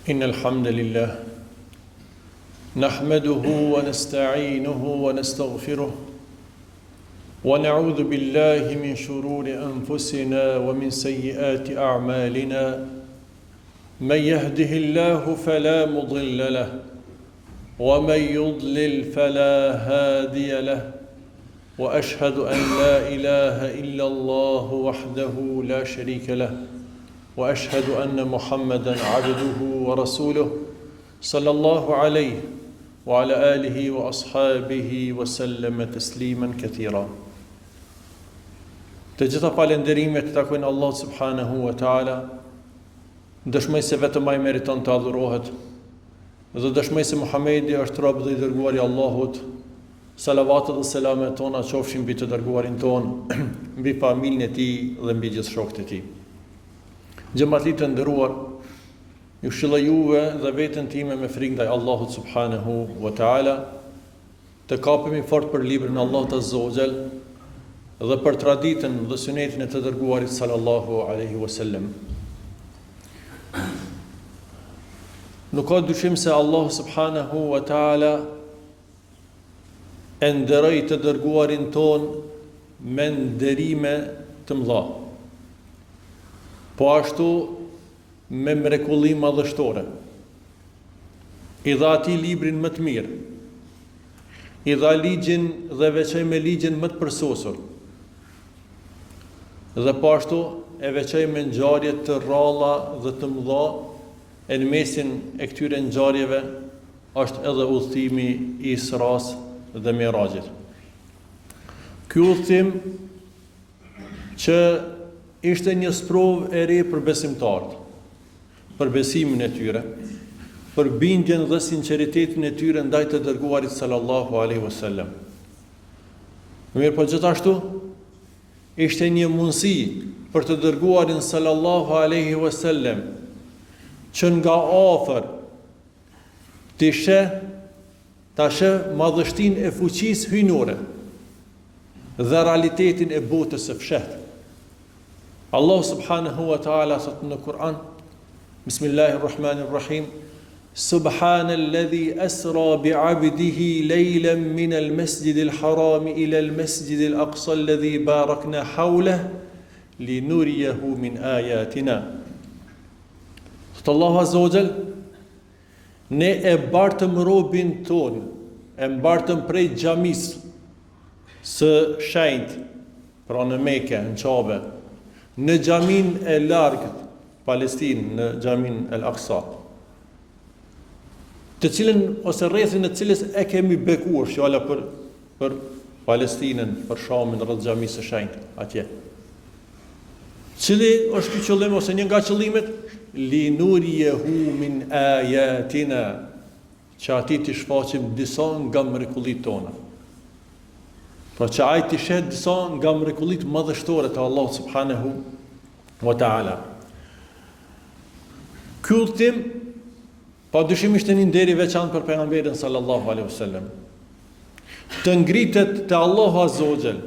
إن الحمد لله نحمده ونستعينه ونستغفره ونعوذ بالله من شرور أنفسنا ومن سيئات أعمالنا من يهده الله فلا مضل له ومن يضلل فلا هادي له وأشهد أن لا إله إلا الله وحده لا شريك له وأشهد أن محمدا عبده ورسوله صلى الله عليه وعلى آله وأصحابه وسلم تسليما كثيرا. Të gjitha falënderimet takojnë Allah subhanahu wa ta'ala, dëshmoj se vetëm ai meriton të adhurohet, dhe dëshmoj se Muhamedi është rob dhe i dërguari i Allahut. Salavatet dhe selamet tona qofshin mbi të dërguarin ton, mbi familjen e tij dhe mbi gjithë shokët e tij. Xhamatli të nderuar, ju shilloj juve dhe veten time me frikë ndaj Allahut subhanahu wa ta'ala, të kapemi fort për librin e Allahut azza wa jall dhe për traditën dhe sunetin e të dërguarit sallallahu alaihi wasallam. Nuk ka dyshim se Allah subhanahu wa ta'ala e nderoi të dërguarin ton me nderime të mëdha, po ashtu me mrekulli madhështore. I dha atij librin më të mirë, i dha ligjin dhe veçoi me ligjin më të përsosur, dhe po ashtu e veçoi me ngjarje të rralla dhe të mëdha. E në mesin e këtyre ngjarjeve është edhe udhëtimi i Isras dhe Mirajit. Ky udhëtim që ishte një sprovë e re për besimtarët, për besimin e tyre, për bindjen dhe sinqeritetin e tyre ndaj të dërguarit sallallahu alaihi wasallam. Mirë, po gjithashtu ishte një mundësi për të dërguarin sallallahu alaihi wasallam që nga afër të sheh madhështinë e fuqisë hyjnore dhe realitetin e botës së fshehtë. Allah subhanahu wa ta'ala thot në Kur'an, Bismillahirrahmanirrahim, Subhanalladhi asra bi'abdihi laylan min al-masjidil haram ila al-masjidil aqsa alladhi barakna hawlahu linuriyahu min ayatina. Thot Allahu azza wa jall, ne e bartëm robin ton, e mbartëm prej xhamisë së shenjtë, pra në Mekë, në Kabe, në xhamin e largët Palestinë, në xhamin el-Aqsa, të cilën ose rrethin e cilës e kemi bekuar, fjala për Palestinën, për Shamin, rreth xhamisë së shenjtë atje. Cili është ky qëllim ose një nga qëllimet? Linuriyahu min ayatina, që ati të shfaqim disa nga mrekullitë tona. Pra që ai të shet disa nga mrekullitë madhështore të Allah subhanahu wa ta'ala. Ky udhtim pa dyshim ishte një nder i veçantë për pejgamberin sallallahu alaihi wasallam. Të ngritet te Allahu azza wa jall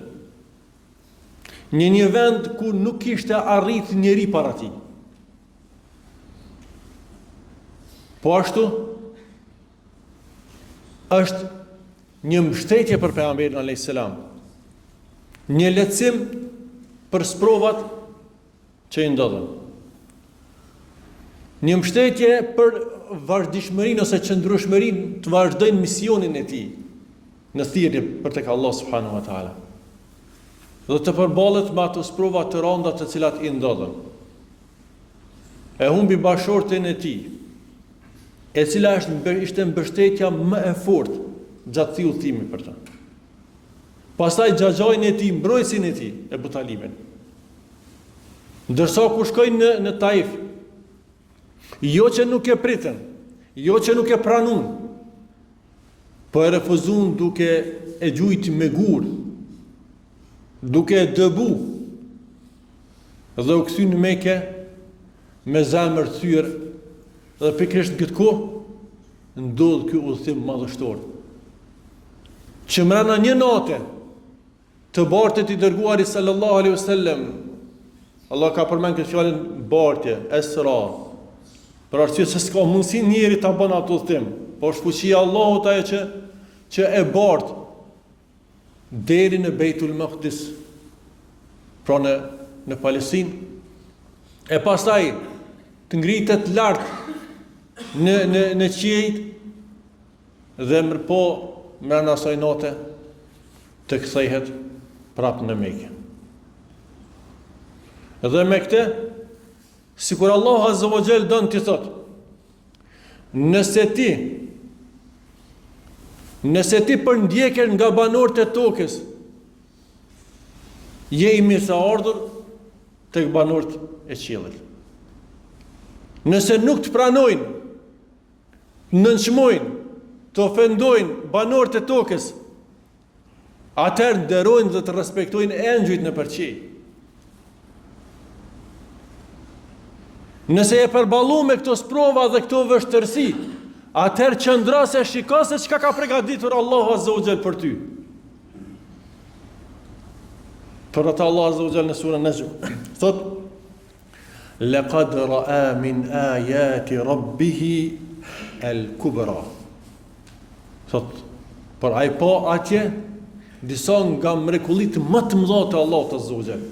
në një vend ku nuk kishte arrit njeri para tij. Po ashtu është një mbështetje për pejgamberin alayhis salam, një lehtësim për sprovat që i ndodhen, një mbështetje për vazhdimshmërinë ose qëndrueshmërinë të vazhdojnë misionin e tij në thirrje për tek Allah subhanahu wa ta'ala, dhe të përballet me ato sprova të rënda të cilat i ndodhen. E humbi bashortin e tij, e cila ishte mbështetja më e fortë gjatë këtij udhëtimi për ta. Pastaj xhaxhain e tij, mbrojtësin e tij, Ebu Talibin. Ndërsa kur shkoi në Taif, jo që nuk e pritën, jo që nuk e pranun, po e refuzun duke e gjujt me gur, duke e dëbu, dhe u kthy në Mekë me zemër thyrë, dhe pikërisht në këtë kohë ndodh ky udhëtim madhështor, që mbrana një nate të bartët i dërguari sallallahu alaihi wasallam, Allah ka përmend këtë fjalën bartje, esra, Për arsye se s'ka mundësi njeri ta bën atë udhtim, por është fuqia e Allahut ajo që e bart deri në Beitul Maqdis, pra në Palestinë, e pastaj të ngritet lart në qiejt dhe mërpo mërna asaj note të kthehet prapë në Mekë. Dhe me këtë, sikur Allah Azza wa Jall don t'i thot, nëse ti përndjeker nga banorët e tokës, je i mirëseardhur tek banorët e qiellit. Nëse nuk të pranojnë, nënçmojnë, të ofendojnë banorët e tokës, atëherë nderojnë dhe të respektojnë engjujt në përqej. Nëse e përballu me këto sprova dhe këto vështërsi, atëherë qëndra se shiko se çka ka përgatitur Allahu Azza wa Jall për ty. Për atë Allah Azza wa Jall në surën Najm thot: "Laqad ra'a min ayati rabbih al-kubra." Thot, për ai po atje disa nga mrekullitë më të mëdha të Allahut Azza wa Jall.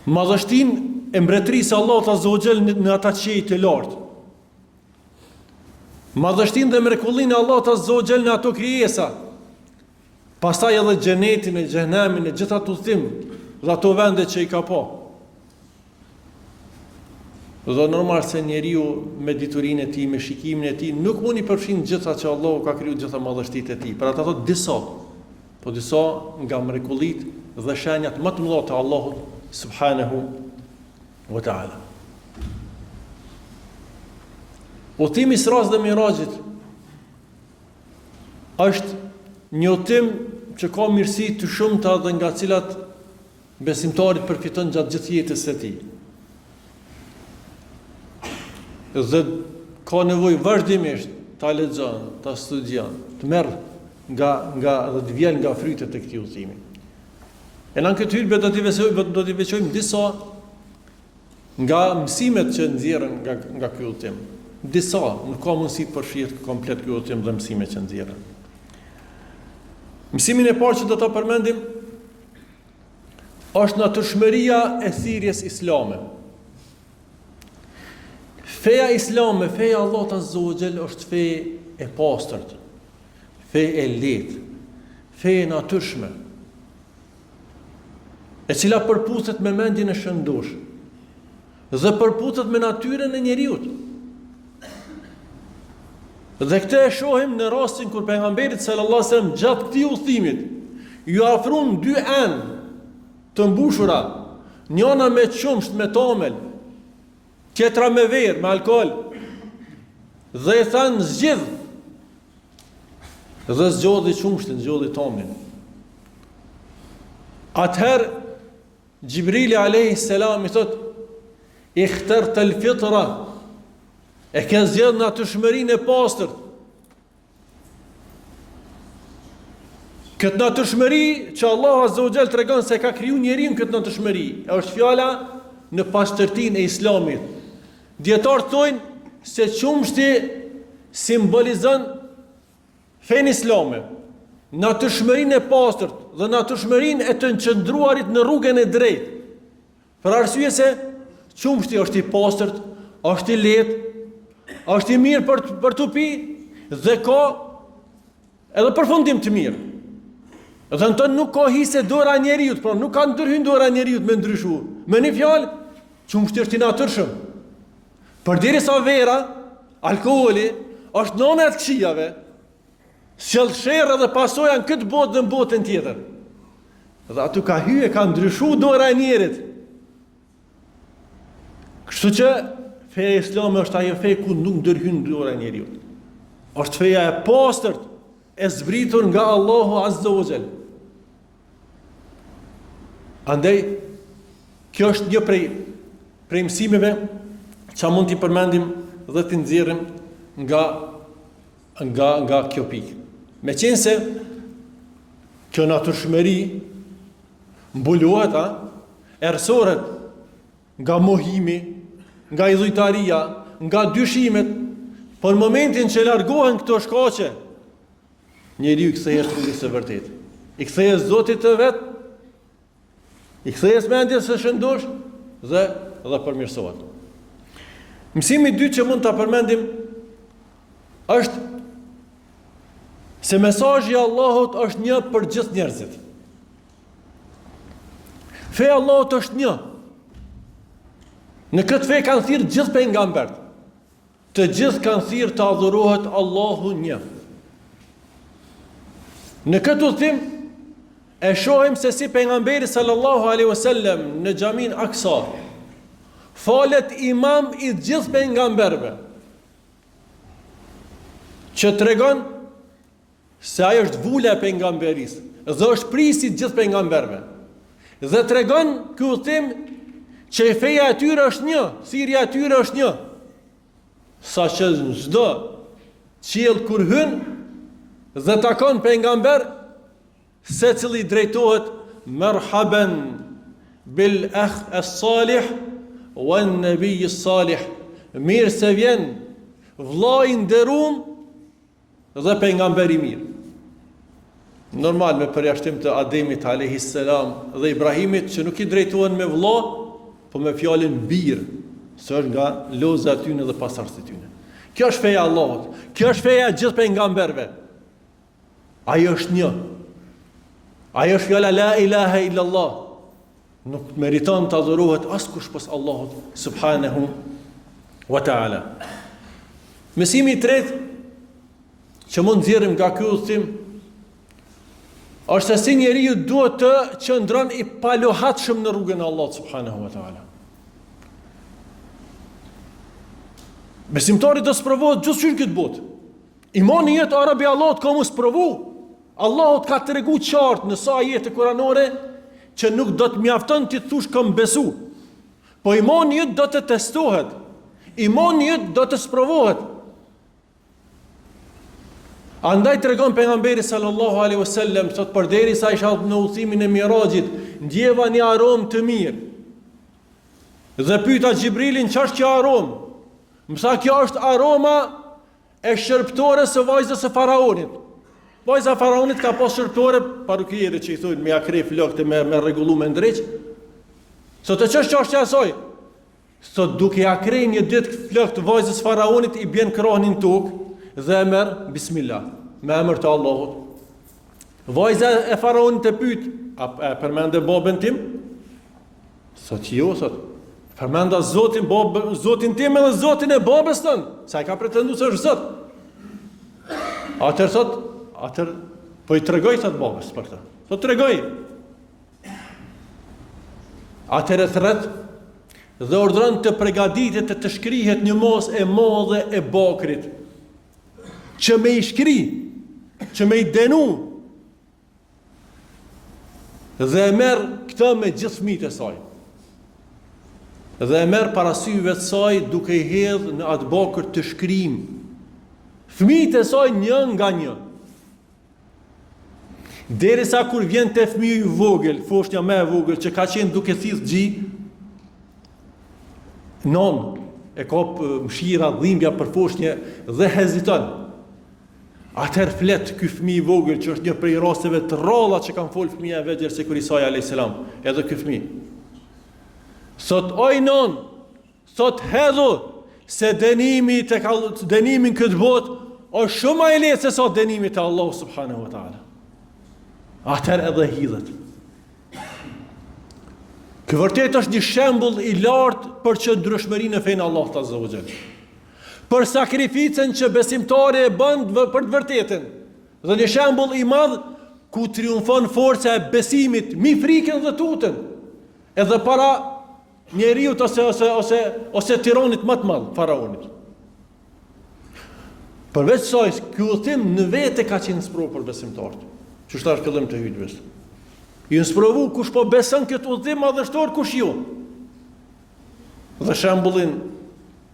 Madhështinë e mbretërisë Allahut Azza wa Jall në ata qiej të lartë. Madhështinë dhe mrekullinë e Allahut Azza wa Jall në ato krijesa. Pastaj edhe xhenetin e xhenemin e gjitha të udhtim dhe ato vende që i ka pa. Dhe normal se njeriu me diturinë e tij, me shikimin e tij, nuk mund i përfshin gjitha që Allahu ka kriju gjitha madhështitë e tij. Për ata thot disa, po disa nga mrekullitë dhe shenjat më të mëdha të Allahut subhanahu wa ta'ala. Udhimi Isras dhe Mirajit është një udhtim që ka mirësi të shumta dhe nga cilat besimtarit përfiton gjatë gjithë jetës së tij. Dhe ka nevojë vazhdimisht ta lexon, ta studion, të merr nga dhe të vjen nga frytet e këtij udhimi. E në këtë hyrje do t'i veçojmë disa nga mësimet që nxjerren nga ky udhtim. Disa, nuk ka mundësi të përfshihet komplet ky udhtim dhe mësimet që nxjerren. Mësimin e parë që do ta përmendim është natyrshmëria e thirrjes islame. Feja islame, feja Allahut Azza wa Jall është fe e pastërt, fe e lehtë, fe e natyrshme, e cila përputhet me mendjen e shëndosh dhe përputhet me natyrën e njeriut. Dhe këtë e shohim në rastin kur pejgamberi sallallahu alajhi wasallam gjatë këtij udhimit ju afron dy anë të mbushura, njëna me qumsht me tomel, tjetra me verë, me alkool, dhe i thanë zgjidh, dhe zgjodhi qumshtin, zgjodhi tomin. Atëherë Gjibrili alayhi salam i thot: "Ikhtarta al-fitra", e ke zgjedhur natyrshmërinë e pastërt. Këtë natyrshmëri që Allahu Azza wa Jall tregon se ka kriju njeriu këtë natyrshmëri, është fjala në pastërtinë e Islamit. Dietarët thonë se qumshti simbolizon fenë islame, natyrshmërinë e pastërt dhe natyrshmërinë e të qëndruarit në rrugën e drejtë. Për arsye se qumshti është i pastërt, është i lehtë, është i mirë për të pi dhe ka edhe përfundim të mirë. Dhe në tonë nuk ka hise dora njeriut, pra nuk ka ndërhyn dora njeriut me ndryshu. Me një fjalë, qumshti është i natyrshëm. Përderisa vera, alkooli, është nëna e të këqijave, sjellësherra dhe pasoja në këtë botë dhe në botën tjetër. Dhe aty ka hyrë, ka ndryshu dora e njerit. Kështu që feja islame është ajo fe ku nuk ndërhyn dora e njeriut. Është feja e pastërt, e zbritur nga Allahu Azza wa Jall. Andaj, kjo është një prej mësimeve që mund t'i përmendim dhe t'i nxjerrim nga kjo pikë. Meqense kjo natyrshmëri mbuluhet, erësoret nga mohimi, nga idhujtaria, nga dyshimet, por në momentin që largohen këto shkaqe, njeriu i kthehet rrugës së vërtetë. I kthehet Zotit të vet, i kthehet mendjes së shëndosh dhe përmirësohet. Mësimi i dytë që mund ta përmendim është se mesazhi i Allahut është një për gjithë njerëzit. Feja e Allahut është një. Në këtë fe kanë thirrë gjithë pejgamberët. Të gjithë kanë thirrë të adhurohet Allahu një. Në këtë udhtim e shohim se si pejgamberi sallallahu alaihi wasallam në xhamin Aksa falet imam i gjithë pejgamberëve, që tregon se ai është vula e pejgamberisë dhe është prisi i gjithë pejgamberëve. Dhe tregon ky udhtim që feja e tyre është një, thirrja e tyre është një. Saqë çdo qiell kur hyn dhe takon pejgamber, secili drejtohet merhaban bil akh as-salih wan nabiy as-salih. Mirë se vjen vllai i nderuar dhe pejgamberi i mirë. Normal me përjashtim të Ademit alayhis salam dhe Ibrahimit që nuk i drejtohen me vëlla, po me fjalën bir, se është nga loza e tyre dhe pasardhësit e tyre. Kjo është feja e Allahut. Kjo është feja e gjithë pejgamberëve. Ai është një. Ai është fjala la ilaha illallah. Nuk meriton të adhurohet askush pas Allahut subhanahu wa taala. Mësimi i tretë që mund nxjerrim nga ky udhtim është se si njeriu duhet të qëndron i palohatshëm në rrugën e Allahut subhanahu wa taala. Besimtari do sprovohet gjithçka këtë botë. Imani jetë arabi Allahut ka mos provu. Allahut ka tregu qartë në sa ajete kuranore që nuk do të mjafton ti thosh kam besu. Po imani jetë do të testohet. Imani jetë do të sprovohet. Andaj tregon pejgamberi sallallahu alaihi wasallam, thot përderisa isha në udhimin e Mirajit, ndjeva një aromë të mirë. Dhe pyeta Xhibrilin ç'është kjo aromë? Më tha kjo është aroma e shërptores së vajzës së faraonit. Vajza e faraonit ka pas shërptore parukire që i thonë me akre flokte me rregullu me ndreq. Sot e ç'është e saj? Sot duke akre një ditë flok të vajzës së faraonit i bën kronin tokë dhe e merr bismillah, me emër të Allahut. Vajza e faraonit e pyet, a përmende babën tim? Sot jo, sot përmenda Zotin tim edhe Zotin e babës tënë, sa i ka pretendu se është Zot. Atër, po i tregoj thot babës për këtë. Po tregoj. Atër e thret dhe ordron të përgatitet të shkrihet një mos e madhe e bakrit, që me i shkri, që me i denu, dhe e merr këtë me gjithë fëmijët e saj. Dhe e merr parasyve të saj duke i hedh në atë bakër të shkrim. Fëmijët e saj një nga një. Derisa kur vjen te fëmiu i vogël, foshnja më e vogël që ka qenë duke thith xhi, non e kop mshira dhimbja për foshnje dhe heziton. Atëherë flet ky fëmijë i vogël që është një prej rasteve të rralla që kanë fol fëmia e vegjël se kur Isa alayhis salam, edhe ky fëmijë. Sot oj non, sot hedhu se denimin këtë botë është shumë e lehtë se sa denimi te Allahu subhanahu wa taala. Atëherë edhe hidhet. Ky vërtet është një shembull i lartë për qëndrueshmërinë e fenë Allahut azza wa jall. Për sakrificën që besimtari e bën për të vërtetën. Dhe një shembull i madh ku triumfon forca e besimit mi frikën dhe tutën. Edhe para njeriut ose tiranit më të madh, faraonit. Përveç saj, ky udhtim në vete ka qenë sprovë për besimtarët. Që është fillim të hutbes. I sprovu kush po beson këtë udhtim madhështor, kush jo. Dhe shembullin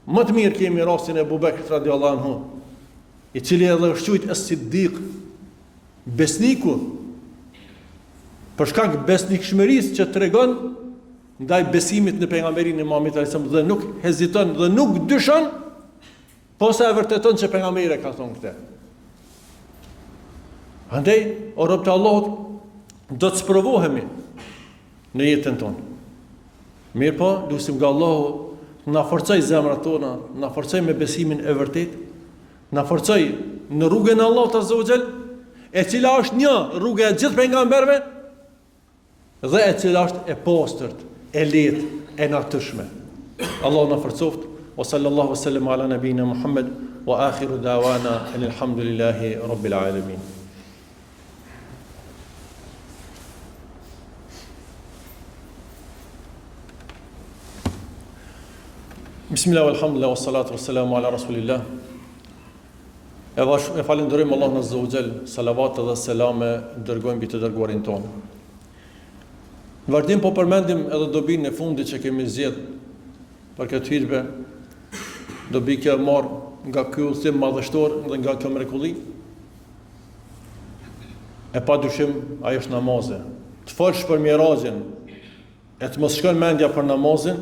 më të mirë kemi rastin e Abu Bekrit radiallahu anhu, i cili edhe është quajtur as-Siddiq, besniku, për shkak besnikshmërisë që tregon ndaj besimit në pejgamberin e Muhamedit alayhis salam dhe nuk heziton dhe nuk dyshon, posa e vërteton që pejgamberi ka thonë këtë. Andaj, o rob të Allahut, do të sprovohemi në jetën tonë. Mirë po, lutim nga Allahu na forcoj zemrat tona, na forcoj me besimin e vërtet, na forcoj në rrugën e Allahut azza wa jall, e cila është një rrugë e gjithë pejgamberëve dhe e cila është e pastërt, e lehtë, e natyrshme. Allahu na forcoft. Wa sallallahu wasallam ala nabina Muhammad wa akhiru da'wana alhamdulillahi rabbil alamin. Bismillah, alhamdulillah, wassalatu wassalamu ala rasulillah. E falenderojmë Allahun azza wa jall, salavat dhe selame dërgojmë mbi të dërguarin tonë. Në vazhdim po përmendim edhe dobinë e fundit që kemi zgjedh për këtë hutbë, dobi që marr nga ky udhëtim madhështor dhe nga kjo mrekulli. E padyshim ajo është namazi. Të folsh për Mirazhin, e të mos shkon mendja për namazin,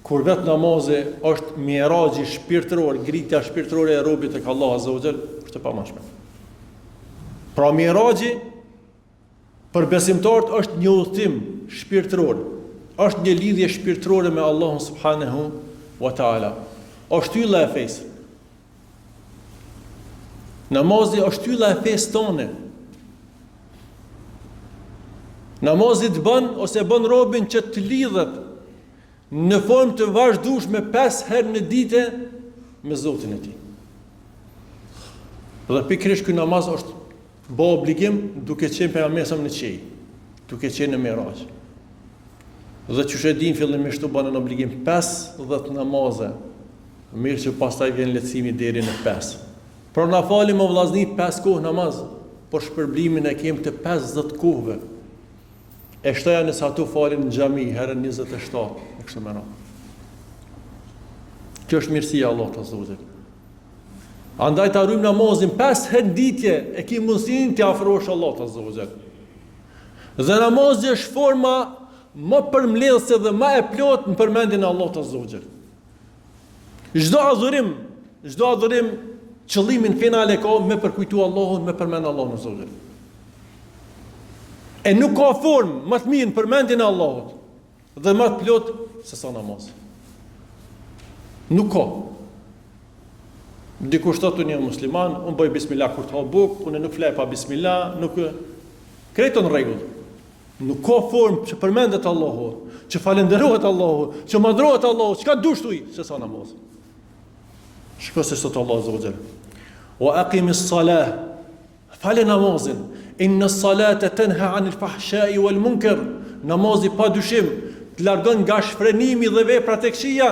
kur vetë namazi është mirazhi shpirtëror, ngritja shpirtërore e robit tek Allahu azza wa jall, është e pamundshme. Pra mirazhi për besimtarët është një udhëtim shpirtëror, është një lidhje shpirtërore me Allahun subhanahu wa taala. Është ylla e fesë. Namazi është ylla e fesë tonë. Namazi të bën ose bën robin që të lidhet në formë të vazhdueshme 5 herë në ditë me Zotin e tij. Dhe pikërisht ky namaz është bë obligim duke qenë pejgamberi në qej, duke qenë në Mirazh. Dhe çu e din fillimisht u bën në obligim 50 namaze. Mirë që pastaj vjen lehtësimi deri në 5. Por na falim o vllazni 5 kohë namaz, por shpërblimin e kemi të 50 kohëve. E shtoja nëse ato falin në xhami herën 27, e kështu me radhë. Kjo është mirësia e Allahut azza wa jall. Andaj ta rujmë namazin 5 herë ditje, e ki mundësinë të afrohesh Allahut azza wa jall. Dhe namazi është forma më përmbledhëse dhe më e plotë në përmendjen e Allahut azza wa jall. Çdo adhurim qëllimin final e ka me përkujtu Allahun, me përmend Allahun azza wa jall. E nuk ka formë më të mirë në përmendjen e Allahut dhe më të plot se sa namaz. Nuk ka. Dikush thotë unë jam musliman, unë bëj bismillah kur të ha bukë, unë nuk flaj pa bismillah, nuk kreton rregull. Nuk ka formë që përmendet Allahu, që falenderohet Allahu, që madhrohet Allahu, çka dush tuj se sa namaz. Shikoj se sot Allah azza wa jall. Wa aqimis salah. Fale namazin. Inna salata tenha anil fahshai wal munkar. Namazi pa dyshim të largon nga shfrenimi dhe veprat e këqija.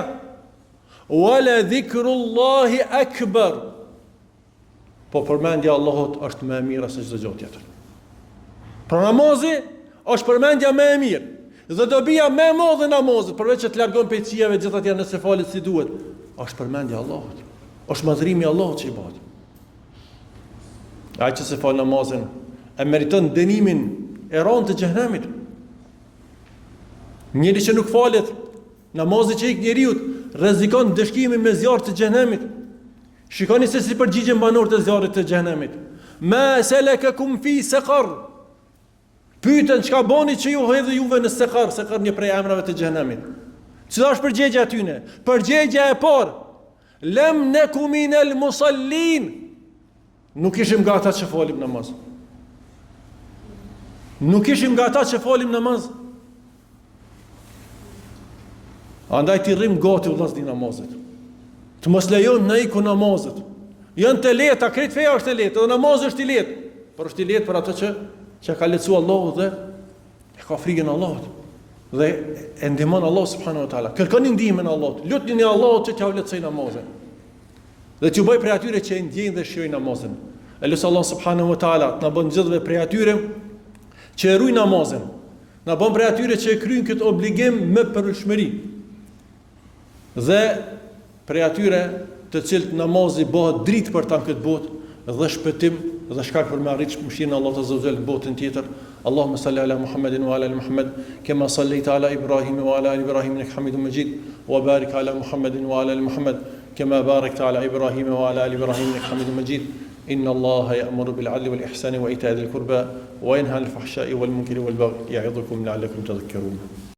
Wala dhikrullahi akbar. Po përmendja e Allahut është më e mira se çdo gjë tjetër. Pra namazi është përmendja më e mirë. Dhe dobia më e madhe e namazit, përveç që të largon prej këqijave gjithë atje nëse falet si duhet, është përmendja e Allahut. Është madhrimi i Allahut që i bëhet. Ai që se fal namazin e meriton dënimin e rënd të xhenemit. Njëri që nuk falet, namazi që ik njeriu rrezikon dëshkimin me zjarr të xhenemit. Shikoni se si përgjigjen banorët e zjarrit të xhenemit. Ma salakakum fi saqar. Pyeten çka boni që ju hedhë juve në saqar, saqar një prej emrave të xhenemit. Cila është përgjigjja atyne? Përgjigjja e parë, lam nakum minal musallin. Nuk ishim nga ata që falim namaz. Nuk ishim nga ata që falim namaz. Andaj ti rrim gati vllazni namazit. Të mos lejojmë na iku namazet. Janë të lehta, krejt feja është e lehtë, dhe namazi është i lehtë. Por është i lehtë për ato që ka lehtësuar Allahu dhe e ka frikën e Allahut. Dhe e ndihmon Allahu subhanahu wa taala. Kërkoni ndihmën e Allahut. Lutni Allahut që t'ja lehtësoj namazin. Dhe t'ju bëj prej atyre që e ndjejnë dhe shijojnë namazin. E lutem Allah subhanahu wa taala të na bën gjithëve prej atyre që e ruajnë namazin. Na bën prej atyre që e kryjnë këtë obligim me përshmëri. Dhe prej atyre të cilët namazi bëhet dritë për ta në këtë botë dhe shpëtim dhe shkak për me arrit mëshirën e Allahut azza wa jall në botën tjetër. Allahumma salli ala Muhammedin wa ala ali Muhammad kama sallaita ala Ibrahim wa ala ali Ibrahim innaka Hamidum Majid wa barik ala Muhammedin wa ala ali Muhammad kama barakta ala Ibrahim wa ala ali Ibrahim innaka Hamidum Majid. إن الله يأمر بالعدل والإحسان وإيتاء ذي القربى وينهى عن الفحشاء والمنكر والبغي يعظكم لعلكم تذكرون